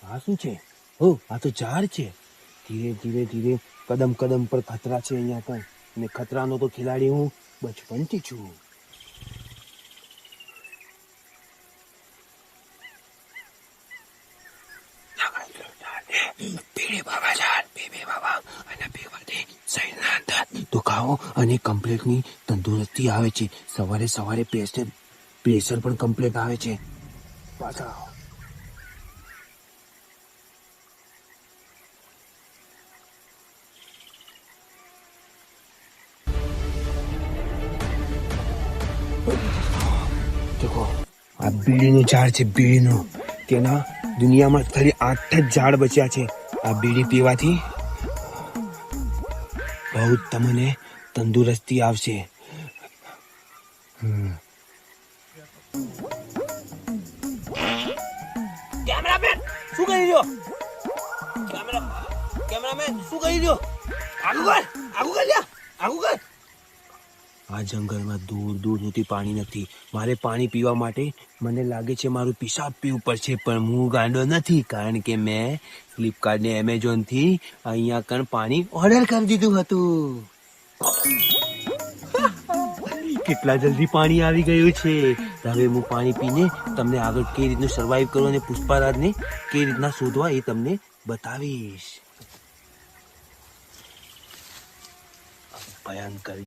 આ શું છે? ઓ આ તો ઝાડ છે. ધીરે ધીરે ધીરે કદમ કદમ પર ખતરા છે અહીંયા કણ, અને ખતરાનો તો ખેલાડી હું બચપનથી છું. પીળે બાબા ઝાડ, પીળે બાબા અને પીવાથી શરીરના અંદર દુખાવો અને કમ્પ્લીટની તંદુરસ્તી આવે છે. સવારે સવારે પ્રેશર પણ કમ્પ્લીટ આવે છે. પાછા આવો. દેખો આ બીડીનું ઝાડ છે. બીડીનું તેના દુનિયામાં ખાલી 8 જ ઝાડ બચ્યા છે. આ બીડી પીવાથી બહુ તમને તંદુરસ્તી આવશે. કેમેરામેન શું કરી રહ્યો? કેમેરામેન શું કરી રહ્યો? આગું કર લ્યા, આગું કર. આ જંગલમાં દૂર દૂર સુધી પાણી નથી. મારે પાણી પીવા માટે મને લાગે છે મારું પેશાબ પીવું પડશે, પણ હું ગાંડો નથી, કારણ કે મેં ફ્લિપકાર્ટ ને એમેઝોન થી અહીંયા કણ પાણી ઓર્ડર કરી દીધું હતું. કેટલા જલ્દી પાણી આવી ગયું છે. હવે હું પાણી પીને તમને આગળ કઈ રીતનું સર્વાઈવ કરવું અને પુષ્પારાજને કઈ રીતના શોધવા એ તમને બતાવીશ. ભયંકર